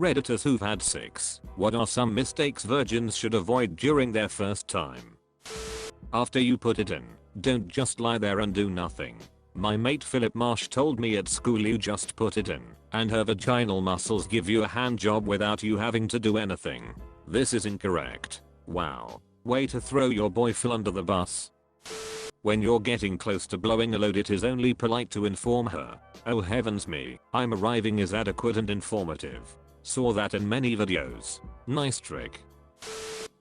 Redditors who've had sex. What are some mistakes virgins should avoid during their first time? After you put it in, don't just lie there and do nothing. My mate Philip Marsh told me at school you just put it in, and her vaginal muscles give you a hand job without you having to do anything. This is incorrect. Wow. Way to throw your boy Phil under the bus. When you're getting close to blowing a load, it is only polite to inform her, "Oh heavens me, I'm arriving," is adequate and informative. Saw that in many videos. Nice trick.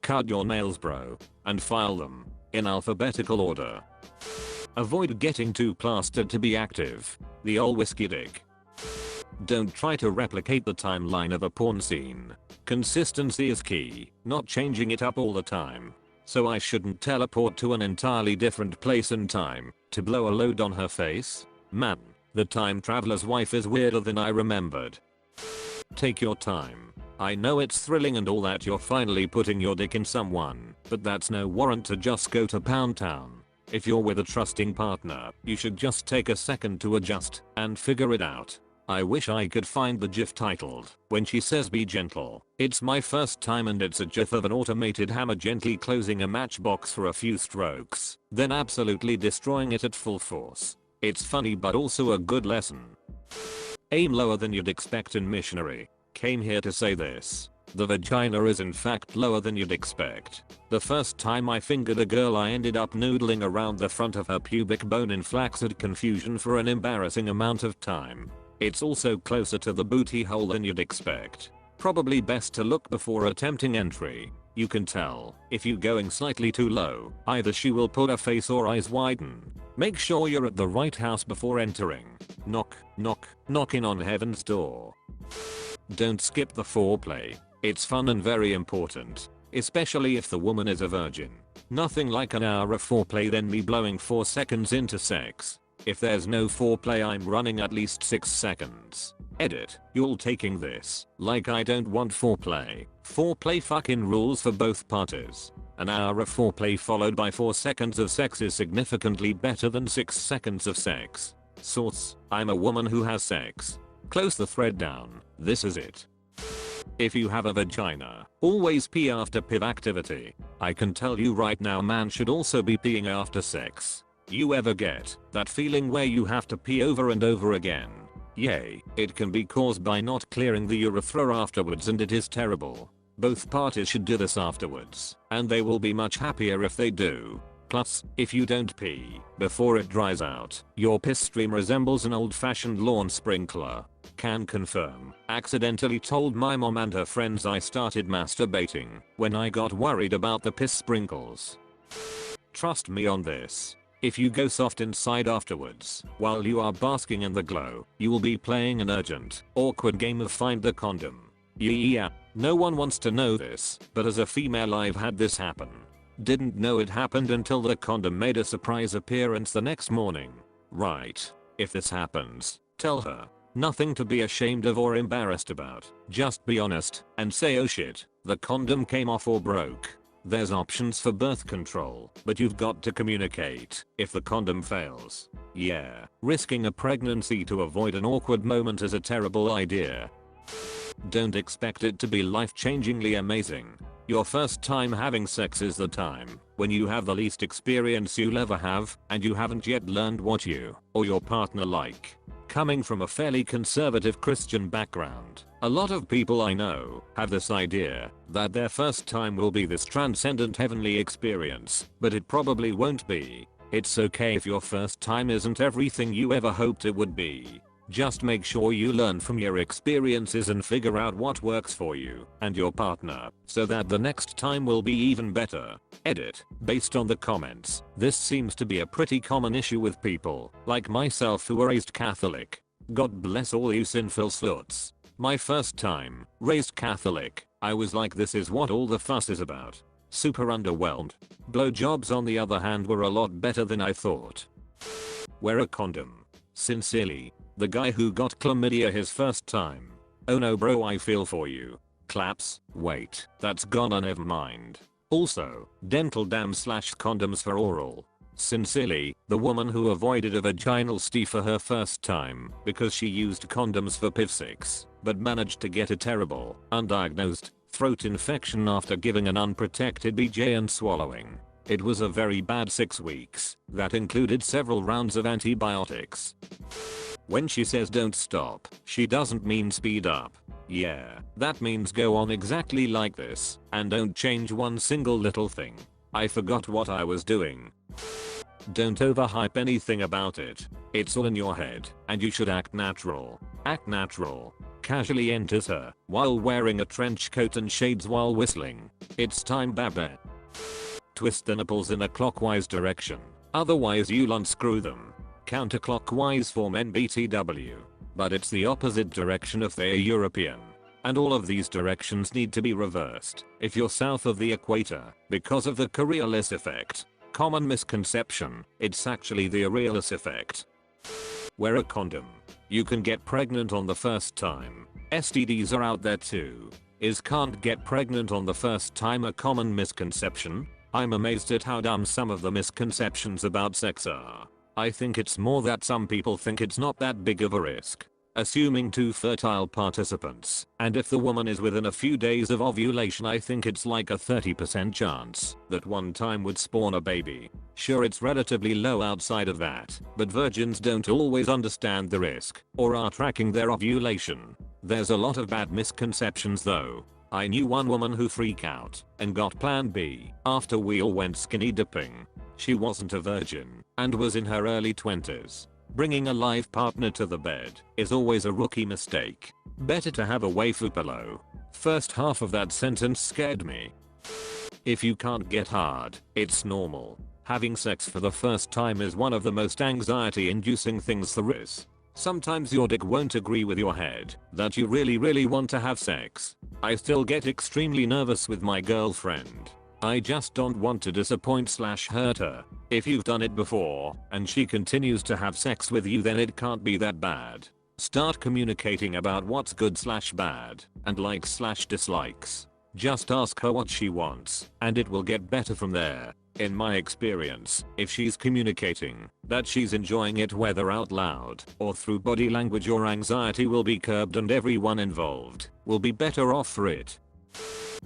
Cut your nails bro, and file them in alphabetical order. Avoid getting too plastered to be active. The ol' whiskey dick. Don't try to replicate the timeline of a porn scene. Consistency is key, not changing it up all the time. So I shouldn't teleport to an entirely different place and time to blow a load on her face? Man, the time traveler's wife is weirder than I remembered. Take your time. I know it's thrilling and all that you're finally putting your dick in someone, but that's no warrant to just go to Pound Town. If you're with a trusting partner, you should just take a second to adjust and figure it out. I wish I could find the gif titled, "When She Says Be Gentle." It's my first time and it's a gif of an automated hammer gently closing a matchbox for a few strokes, then absolutely destroying it at full force. It's funny but also a good lesson. Aim lower than you'd expect in missionary. Came here to say this. The vagina is in fact lower than you'd expect. The first time I fingered a girl I ended up noodling around the front of her pubic bone in flaccid confusion for an embarrassing amount of time. It's also closer to the booty hole than you'd expect. Probably best to look before attempting entry. You can tell if you're going slightly too low, either she will pull her face or eyes widen. Make sure you're at the right house before entering. Knock, knock, knocking on heaven's door. Don't skip the foreplay. It's fun and very important, especially if the woman is a virgin. Nothing like an hour of foreplay then me blowing 4 seconds into sex. If there's no foreplay I'm running at least 6 seconds. Edit, you're taking this like I don't want foreplay. Foreplay fucking rules for both parties. An hour of foreplay followed by 4 seconds of sex is significantly better than 6 seconds of sex. Source, I'm a woman who has sex. Close the thread down, this is it. If you have a vagina, always pee after piv activity. I can tell you right now man should also be peeing after sex. You ever get that feeling where you have to pee over and over again? Yay, it can be caused by not clearing the urethra afterwards and it is terrible. Both parties should do this afterwards, and they will be much happier if they do. Plus, if you don't pee before it dries out, your piss stream resembles an old-fashioned lawn sprinkler. Can confirm. Accidentally told my mom and her friends I started masturbating when I got worried about the piss sprinkles. Trust me on this. If you go soft inside afterwards, while you are basking in the glow, you will be playing an urgent, awkward game of find the condom. Yeah, no one wants to know this, but as a female I've had this happen. Didn't know it happened until the condom made a surprise appearance the next morning. Right. If this happens, tell her. Nothing to be ashamed of or embarrassed about. Just be honest and say, "Oh shit, the condom came off or broke." There's options for birth control, but you've got to communicate if the condom fails. Yeah, risking a pregnancy to avoid an awkward moment is a terrible idea. Don't expect it to be life-changingly amazing. Your first time having sex is the time when you have the least experience you'll ever have, and you haven't yet learned what you or your partner like. Coming from a fairly conservative Christian background, a lot of people I know have this idea that their first time will be this transcendent heavenly experience, but it probably won't be. It's okay if your first time isn't everything you ever hoped it would be. Just make sure you learn from your experiences and figure out what works for you and your partner so that the next time will be even better. Edit, based on the comments, this seems to be a pretty common issue with people like myself who were raised Catholic. God bless all you sinful sluts. My first time, raised Catholic, I was like, this is what all the fuss is about. Super underwhelmed. Blowjobs on the other hand were a lot better than I thought. Wear a condom. Sincerely, the guy who got chlamydia his first time. Oh no bro, I feel for you. Claps, wait, that's gone, never mind. Also, dental dam / condoms for oral. Sincerely, the woman who avoided a vaginal STI for her first time because she used condoms for PIV6, but managed to get a terrible, undiagnosed, throat infection after giving an unprotected BJ and swallowing. It was a very bad 6 weeks that included several rounds of antibiotics. When she says don't stop, she doesn't mean speed up. Yeah, that means go on exactly like this and don't change one single little thing. I forgot what I was doing. Don't overhype anything about it. It's all in your head and you should act natural. Act natural. Casually enters her while wearing a trench coat and shades while whistling. It's time, babe. Twist the nipples in a clockwise direction. Otherwise you'll unscrew them. Counterclockwise form NBTW. But it's the opposite direction if they're European. And all of these directions need to be reversed if you're south of the equator because of the Coriolis effect. Common misconception, it's actually the Aurelius effect. Wear a condom. You can get pregnant on the first time. STDs are out there too. Is can't get pregnant on the first time a common misconception? I'm amazed at how dumb some of the misconceptions about sex are. I think it's more that some people think it's not that big of a risk. Assuming 2 fertile participants, and if the woman is within a few days of ovulation, I think it's like a 30% chance that one time would spawn a baby. Sure, it's relatively low outside of that, but virgins don't always understand the risk or are tracking their ovulation. There's a lot of bad misconceptions though. I knew one woman who freaked out and got plan B after we all went skinny dipping. She wasn't a virgin and was in her early 20s. Bringing a live partner to the bed is always a rookie mistake. Better to have a waifu pillow. First half of that sentence scared me. If you can't get hard, it's normal. Having sex for the first time is one of the most anxiety-inducing things there is. Sometimes your dick won't agree with your head that you really want to have sex. I still get extremely nervous with my girlfriend. I just don't want to disappoint/hurt her. If you've done it before and she continues to have sex with you, then it can't be that bad. Start communicating about what's good/bad and likes/dislikes. Just ask her what she wants and it will get better from there. In my experience, if she's communicating that she's enjoying it, whether out loud or through body language, your anxiety will be curbed and everyone involved will be better off for it.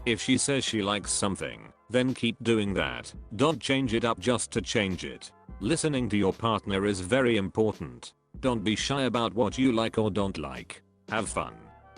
If she says she likes something, then keep doing that. Don't change it up just to change it. Listening to your partner is very important. Don't be shy about what you like or don't like. Have fun.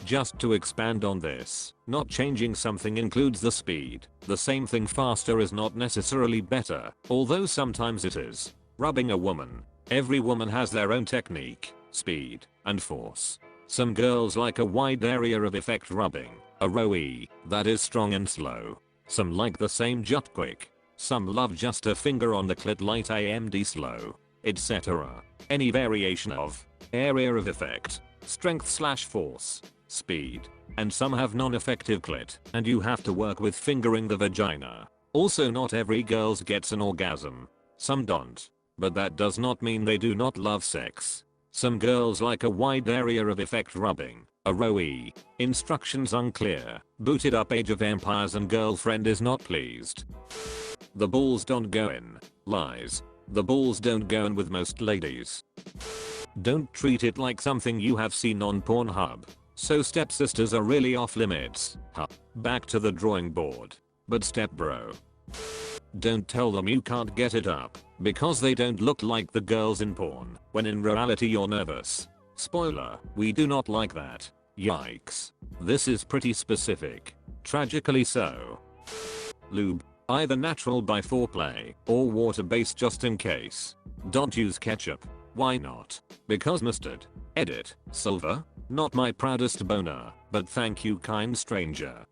Just to expand on this, not changing something includes the speed. The same thing faster is not necessarily better, although sometimes it is. Rubbing a woman. Every woman has their own technique, speed, and force. Some girls like a wide area of effect rubbing, a ROE, that is strong and slow. Some like the same jut quick. Some love just a finger on the clit light AMD slow, etc. Any variation of area of effect, strength/force, speed. And some have non-effective clit and you have to work with fingering the vagina. Also, not every girl gets an orgasm. Some don't. But that does not mean they do not love sex. Some girls like a wide area of effect rubbing, a ROE. Instructions unclear. Booted up Age of Empires and girlfriend is not pleased. The balls don't go in. Lies. The balls don't go in with most ladies. Don't treat it like something you have seen on Pornhub. So stepsisters are really off limits. Huh. Back to the drawing board. But stepbro. Don't tell them you can't get it up because they don't look like the girls in porn, when in reality you're nervous. Spoiler, we do not like that. Yikes. This is pretty specific. Tragically so. Lube. Either natural by foreplay or water-based just in case. Don't use ketchup. Why not? Because mustard. Edit. Silver. Not my proudest boner, but thank you, kind stranger.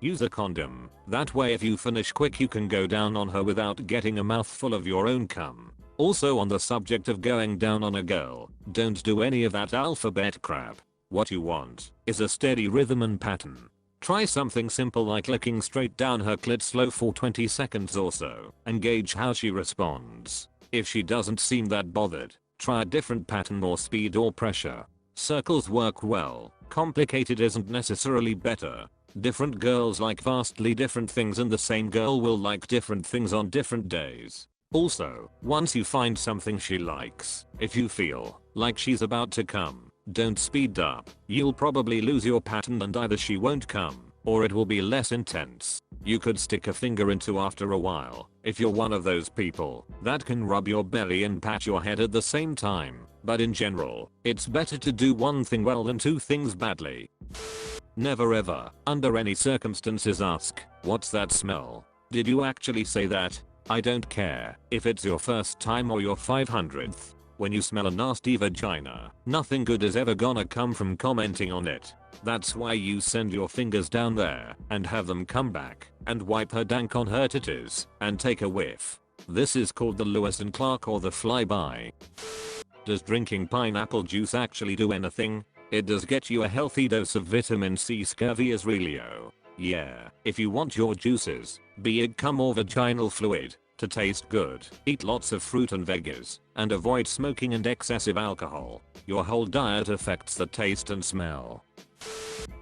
Use a condom. That way if you finish quick you can go down on her without getting a mouthful of your own cum. Also, on the subject of going down on a girl, don't do any of that alphabet crap. What you want is a steady rhythm and pattern. Try something simple like licking straight down her clit slow for 20 seconds or so and gauge how she responds. If she doesn't seem that bothered, try a different pattern or speed or pressure. Circles work well. Complicated isn't necessarily better. Different girls like vastly different things and the same girl will like different things on different days. Also, once you find something she likes, if you feel like she's about to come, don't speed up. You'll probably lose your pattern and either she won't come, or it will be less intense. You could stick a finger into after a while, if you're one of those people that can rub your belly and pat your head at the same time. But in general, it's better to do one thing well than two things badly. Never ever, under any circumstances, ask, "What's that smell? Did you actually say that?" I don't care if it's your first time or your 500th. When you smell a nasty vagina, nothing good is ever gonna come from commenting on it. That's why you send your fingers down there and have them come back and wipe her dank on her titties and take a whiff. This is called the Lewis and Clark or the flyby. Does drinking pineapple juice actually do anything? It does get you a healthy dose of vitamin C. Scurvy is realio. Yeah, if you want your juices, be it cum or vaginal fluid, to taste good, eat lots of fruit and veggies, and avoid smoking and excessive alcohol. Your whole diet affects the taste and smell.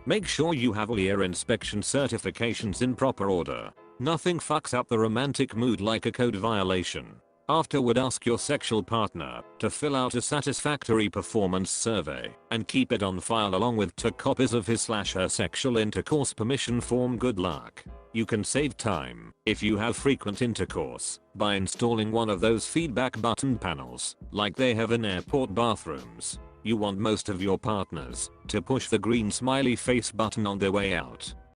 Make sure you have all your inspection certifications in proper order. Nothing fucks up the romantic mood like a code violation. Afterward, ask your sexual partner to fill out a satisfactory performance survey and keep it on file along with 2 copies of his/her sexual intercourse permission form. Good luck. You can save time if you have frequent intercourse by installing one of those feedback button panels like they have in airport bathrooms. You want most of your partners to push the green smiley face button on their way out.